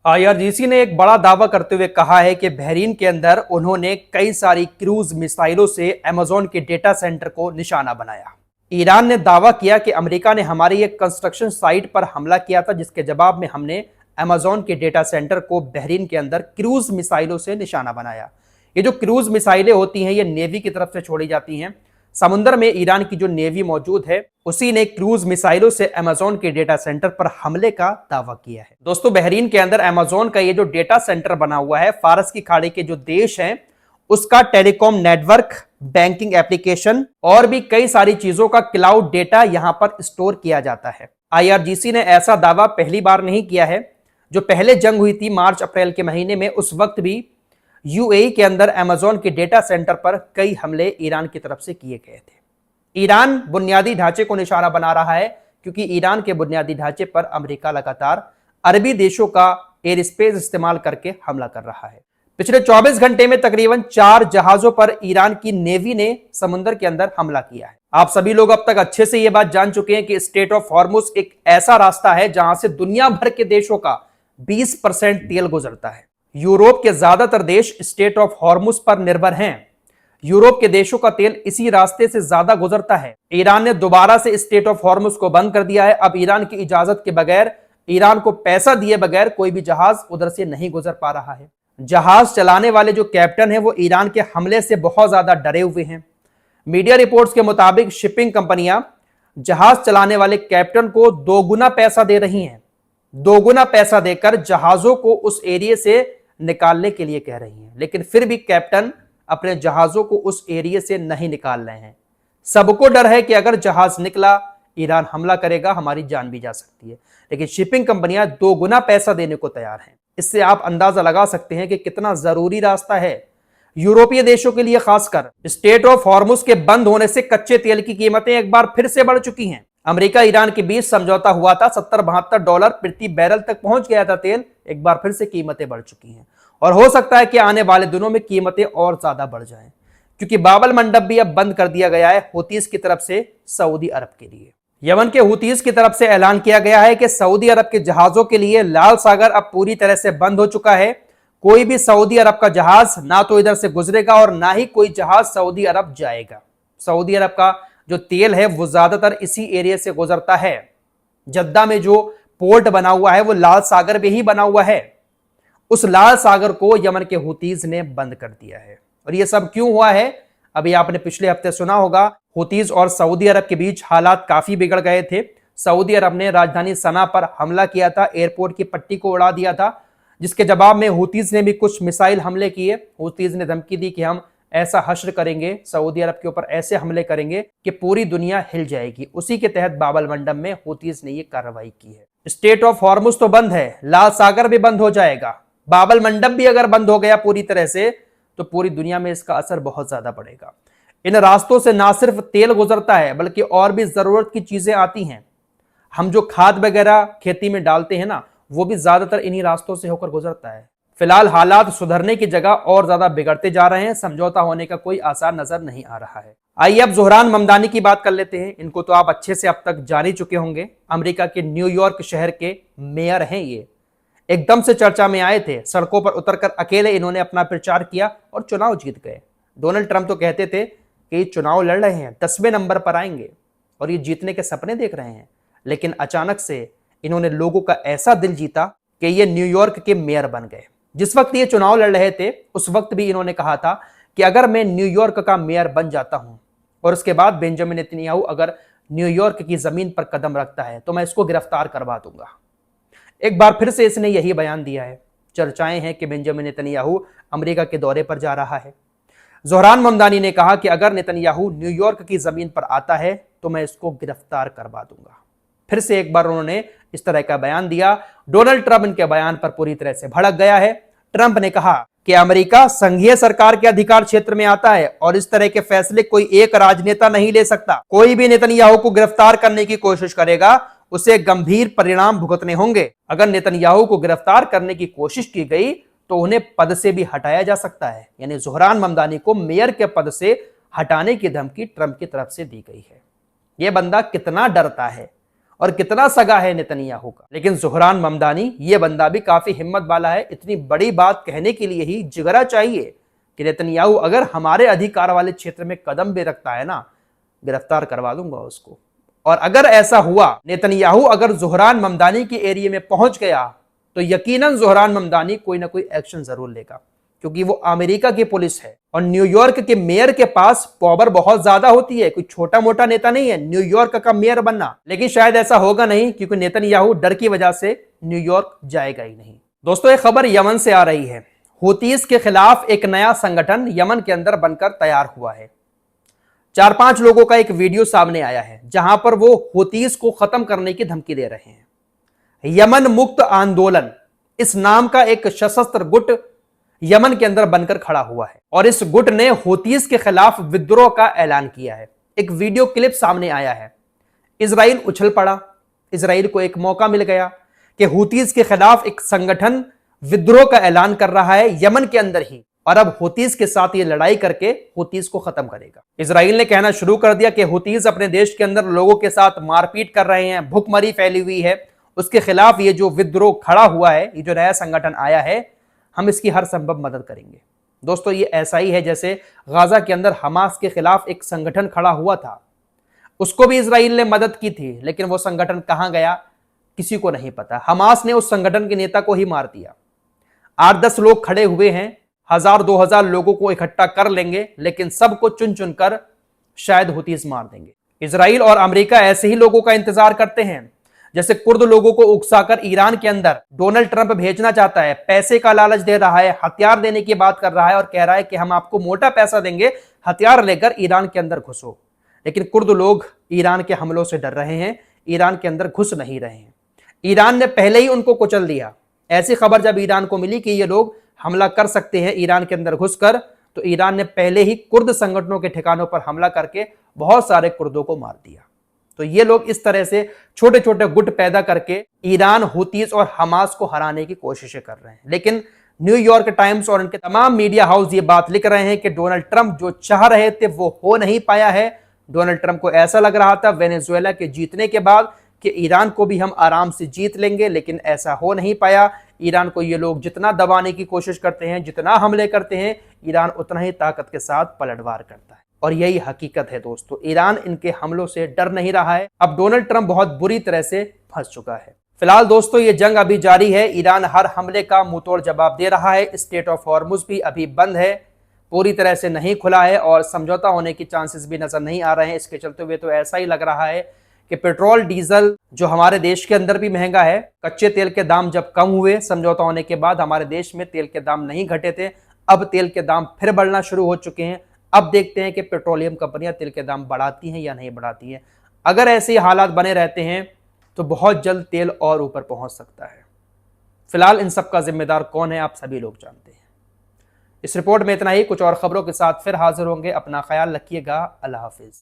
IRGC ने एक बड़ा दावा करते हुए कहा है कि बहरीन के अंदर उन्होंने कई सारी क्रूज मिसाइलों से अमेजोन के डेटा सेंटर को निशाना बनाया। ईरान ने दावा किया कि अमेरिका ने हमारी एक कंस्ट्रक्शन साइट पर हमला किया था, जिसके जवाब में हमने अमेजोन के डेटा सेंटर को बहरीन के अंदर क्रूज मिसाइलों से निशाना बनाया। ये जो क्रूज मिसाइलें होती हैं, ये नेवी की तरफ से छोड़ी जाती हैं। समुद्र में ईरान की जो नेवी मौजूद है, उसी ने क्रूज मिसाइलों से अमेजोन के डेटा सेंटर पर हमले का दावा किया है। दोस्तों, बहरीन के अंदर अमेजोन का ये जो डेटा सेंटर बना हुआ है, फारस की खाड़ी के जो देश हैं उसका टेलीकॉम नेटवर्क, बैंकिंग एप्लीकेशन और भी कई सारी चीजों का क्लाउड डेटा यहां पर स्टोर किया जाता है। आईआरजीसी ने ऐसा दावा पहली बार नहीं किया है। जो पहले जंग हुई थी मार्च अप्रैल के महीने में, उस वक्त भी यूएई के अंदर अमेजोन के डेटा सेंटर पर कई हमले ईरान की तरफ से किए गए थे। ईरान बुनियादी ढांचे को निशाना बना रहा है, क्योंकि ईरान के बुनियादी ढांचे पर अमेरिका लगातार अरबी देशों का एयर स्पेस इस्तेमाल करके हमला कर रहा है। पिछले 24 घंटे में तकरीबन 4 जहाजों पर ईरान की नेवी ने समुद्र के अंदर हमला किया है। आप सभी लोग अब तक अच्छे से यह बात जान चुके हैं कि स्ट्रेट ऑफ हॉर्मुज एक ऐसा रास्ता है जहां से दुनिया भर के देशों का 20% तेल गुजरता है। यूरोप के ज्यादातर देश स्ट्रेट ऑफ हॉर्मुज पर निर्भर हैं। यूरोप के देशों का तेल इसी रास्ते से ज्यादा गुजरता है। ईरान ने दोबारा से स्ट्रेट ऑफ हॉर्मुज को बंद कर दिया है। अब ईरान की इजाजत के बगैर, ईरान को पैसा दिए बगैर कोई भी जहाज उधर से नहीं गुजर पा रहा है। जहाज चलाने वाले जो कैप्टन हैं वो ईरान के हमले से बहुत ज्यादा डरे हुए हैं। मीडिया रिपोर्ट्स के मुताबिक शिपिंग कंपनियां जहाज चलाने वाले कैप्टन को दोगुना पैसा दे रही हैं। दोगुना पैसा देकर जहाजों को उस एरिया से निकालने के लिए कह रही हैं, लेकिन फिर भी कैप्टन अपने जहाजों को उस एरिया से नहीं निकाल रहे हैं। सबको डर है कि अगर जहाज निकला, ईरान हमला करेगा, हमारी जान भी जा सकती है। लेकिन शिपिंग कंपनियां दोगुना पैसा देने को तैयार हैं। इससे आप अंदाजा लगा सकते हैं कि कितना जरूरी रास्ता है यूरोपीय देशों के लिए। खासकर स्ट्रेट ऑफ हॉर्मुज के बंद होने से कच्चे तेल की कीमतें एक बार फिर से बढ़ चुकी हैं। अमेरिका ईरान के बीच समझौता हुआ था, $70-72 प्रति बैरल तक पहुंच गया था तेल। एक बार फिर से कीमतें बढ़ चुकी हैं और हो सकता है कि आने वाले दिनों में कीमतें और ज्यादा बढ़ जाएं, क्योंकि बाबल मंडप भी अब बंद कर दिया गया है हूतीस की तरफ से सऊदी अरब के लिए। यमन के हूतीस की तरफ से ऐलान किया गया है कि सऊदी अरब के जहाजों के लिए लाल सागर अब पूरी तरह से बंद हो चुका है। कोई भी सऊदी अरब का जहाज ना तो इधर से गुजरेगा और ना ही कोई जहाज सऊदी अरब जाएगा। सऊदी अरब का जो तेल है वो ज्यादातर इसी एरिया से गुजरता है। जद्दा में जो पोर्ट बना हुआ है वो लाल सागर में ही बना हुआ है। उस लाल सागर को यमन के हूतीज ने बंद कर दिया है। और ये सब क्यों हुआ है? अभी आपने पिछले हफ्ते सुना होगा, हूतीज और सऊदी अरब के बीच हालात काफी बिगड़ गए थे। सऊदी अरब ने राजधानी सना पर हमला किया था, एयरपोर्ट की पट्टी को उड़ा दिया था, जिसके जवाब में हूतीज ने भी कुछ मिसाइल हमले किए। हूतीज ने धमकी दी कि हम ऐसा हश्र करेंगे, सऊदी अरब के ऊपर ऐसे हमले करेंगे कि पूरी दुनिया हिल जाएगी। उसी के तहत बाबल मंडप में हूतीज ने यह कार्रवाई की है। स्ट्रेट ऑफ हॉर्मुज तो बंद है, लाल सागर भी बंद हो जाएगा। बाबल मंडप भी अगर बंद हो गया पूरी तरह से, तो पूरी दुनिया में इसका असर बहुत ज्यादा पड़ेगा। इन रास्तों से ना सिर्फ तेल गुजरता है, बल्कि और भी जरूरत की चीजें आती हैं। हम जो खाद वगैरह खेती में डालते हैं ना, वो भी ज्यादातर इन्हीं रास्तों से होकर गुजरता है। फिलहाल हालात सुधरने की जगह और ज्यादा बिगड़ते जा रहे हैं। समझौता होने का कोई आसार नजर नहीं आ रहा है। आइए अब जोहरान ममदानी की बात कर लेते हैं। इनको तो आप अच्छे से अब तक जान ही चुके होंगे। अमेरिका के न्यूयॉर्क शहर के मेयर हैं ये। एकदम से चर्चा में आए थे। सड़कों पर उतरकर अकेले इन्होंने अपना प्रचार किया और चुनाव जीत गए। डोनाल्ड ट्रंप तो कहते थे कि ये चुनाव लड़ रहे हैं, 10वें नंबर पर आएंगे और ये जीतने के सपने देख रहे हैं। लेकिन अचानक से इन्होंने लोगों का ऐसा दिल जीता कि ये न्यूयॉर्क के मेयर बन गए। जिस वक्त ये चुनाव लड़ रहे थे, उस वक्त भी इन्होंने कहा था कि अगर मैं न्यूयॉर्क का मेयर बन जाता हूं और उसके बाद बेंजामिन नेतन्याहू अगर न्यूयॉर्क की जमीन पर कदम रखता है तो मैं इसको गिरफ्तार करवा दूंगा। एक बार फिर से इसने यही बयान दिया है। चर्चाएं हैं कि बेंजामिन नेतन्याहू अमेरिका के दौरे पर जा रहा है। जोहरान ममदानी ने कहा कि अगर नेतन्याहू न्यूयॉर्क की जमीन पर आता है तो मैं इसको गिरफ्तार करवा दूंगा। फिर से एक बार उन्होंने इस तरह का बयान दिया। डोनाल्ड ट्रंप इनके बयान पर पूरी तरह से भड़क गया है। ट्रंप ने कहा कि अमेरिका संघीय सरकार के अधिकार क्षेत्र में आता है और इस तरह के फैसले कोई एक राजनेता नहीं ले सकता। कोई भी नेतन्याहू को गिरफ्तार करने की कोशिश करेगा, उसे गंभीर परिणाम भुगतने होंगे। अगर नेतन्याहू को गिरफ्तार करने की कोशिश की गई तो उन्हें पद से भी हटाया जा सकता है। यानी जोहरान ममदानी को मेयर के पद से हटाने की धमकी ट्रंप की तरफ से दी गई है। यह बंदा कितना डरता है और कितना सगा है नेतन्याहू का। लेकिन ज़ोहरान ममदानी ये बंदा भी काफी हिम्मत वाला है। इतनी बड़ी बात कहने के लिए ही जिगरा चाहिए कि नेतन्याहू अगर हमारे अधिकार वाले क्षेत्र में कदम भी रखता है ना, गिरफ्तार करवा दूंगा उसको। और अगर ऐसा हुआ, नेतन्याहू अगर ज़ोहरान ममदानी के एरिया में पहुंच गया तो यकीनन ज़ोहरान ममदानी कोई ना कोई एक्शन जरूर लेगा, क्योंकि वो अमेरिका की पुलिस है और न्यूयॉर्क के मेयर के पास पावर बहुत ज्यादा होती है। कोई छोटा मोटा नेता नहीं है न्यूयॉर्क का मेयर बनना। लेकिन शायद ऐसा होगा नहीं, क्योंकि नेतन्याहू डर की वजह से न्यूयॉर्क जाएगा ही नहीं। दोस्तों, एक खबर यमन से आ रही है। हुतीस के खिलाफ एक नया संगठन यमन के अंदर बनकर तैयार हुआ है। 4-5 लोगों का एक वीडियो सामने आया है जहां पर वो हुतीस को खत्म करने की धमकी दे रहे हैं। यमन मुक्त आंदोलन इस नाम का एक सशस्त्र गुट यमन के अंदर बनकर खड़ा हुआ है और इस गुट ने हुतीस के खिलाफ विद्रोह का ऐलान किया है। एक वीडियो क्लिप सामने आया है। इजराइल उछल पड़ा। इजराइल को एक मौका मिल गया कि हुतीस के खिलाफ एक संगठन विद्रोह का ऐलान कर रहा है यमन के अंदर ही, और अब हुतीस के साथ ये लड़ाई करके हुतीस को खत्म करेगा। इजराइल ने कहना शुरू कर दिया कि हुतीस अपने देश के अंदर लोगों के साथ मारपीट कर रहे हैं, भुखमरी फैली हुई है, उसके खिलाफ ये जो विद्रोह खड़ा हुआ है, ये जो नया संगठन आया है, हम इसकी हर संभव मदद करेंगे। दोस्तों, ये ऐसा ही है जैसे गाजा के अंदर हमास के खिलाफ एक संगठन खड़ा हुआ था, उसको भी इजराइल ने मदद की थी, लेकिन वो संगठन कहां गया किसी को नहीं पता। हमास ने उस संगठन के नेता को ही मार दिया। 8-10 लोग खड़े हुए हैं, 1000-2000 लोगों को इकट्ठा कर लेंगे, लेकिन सबको चुन चुनकर शायद हुतीस मार देंगे। इजराइल और अमेरिका ऐसे ही लोगों का इंतजार करते हैं। जैसे कुर्द लोगों को उकसाकर ईरान के अंदर डोनाल्ड ट्रंप भेजना चाहता है, पैसे का लालच दे रहा है, हथियार देने की बात कर रहा है और कह रहा है कि हम आपको मोटा पैसा देंगे, हथियार लेकर ईरान के अंदर घुसो। लेकिन कुर्द लोग ईरान के हमलों से डर रहे हैं, ईरान के अंदर घुस नहीं रहे हैं। ईरान ने पहले ही उनको कुचल दिया। ऐसी खबर जब ईरान को मिली कि ये लोग हमला कर सकते हैं ईरान के अंदर घुसकर, तो ईरान ने पहले ही कुर्द संगठनों के ठिकानों पर हमला करके बहुत सारे कुर्दों को मार दिया। तो ये लोग इस तरह से छोटे छोटे गुट पैदा करके ईरान, हुतीस और हमास को हराने की कोशिशें कर रहे हैं। लेकिन न्यूयॉर्क टाइम्स और उनके तमाम मीडिया हाउस ये बात लिख रहे हैं कि डोनाल्ड ट्रंप जो चाह रहे थे वो हो नहीं पाया है। डोनाल्ड ट्रंप को ऐसा लग रहा था वेनेजुएला के जीतने के बाद कि ईरान को भी हम आराम से जीत लेंगे, लेकिन ऐसा हो नहीं पाया। ईरान को ये लोग जितना दबाने की कोशिश करते हैं, जितना हमले करते हैं, ईरान उतना ही ताकत के साथ पलटवार करता है। और यही हकीकत है दोस्तों, ईरान इनके हमलों से डर नहीं रहा है। अब डोनाल्ड ट्रंप बहुत बुरी तरह से फंस चुका है। फिलहाल दोस्तों, ये जंग अभी जारी है। ईरान हर हमले का मुंहतोड़ जवाब दे रहा है। स्ट्रेट ऑफ हॉर्मुज भी अभी बंद है, पूरी तरह से नहीं खुला है और समझौता होने की चांसेस भी नजर नहीं आ रहे हैं। इसके चलते हुए तो ऐसा ही लग रहा है कि पेट्रोल डीजल जो हमारे देश के अंदर भी महंगा है, कच्चे तेल के दाम जब कम हुए समझौता होने के बाद, हमारे देश में तेल के दाम नहीं घटे थे, अब तेल के दाम फिर बढ़ना शुरू हो चुके हैं। अब देखते हैं कि पेट्रोलियम कंपनियां तेल के दाम बढ़ाती हैं या नहीं बढ़ाती हैं। अगर ऐसे हालात बने रहते हैं तो बहुत जल्द तेल और ऊपर पहुंच सकता है। फिलहाल इन सब का जिम्मेदार कौन है, आप सभी लोग जानते हैं। इस रिपोर्ट में इतना ही। कुछ और खबरों के साथ फिर हाजिर होंगे। अपना ख्याल रखिएगा। अल्लाह हाफिज।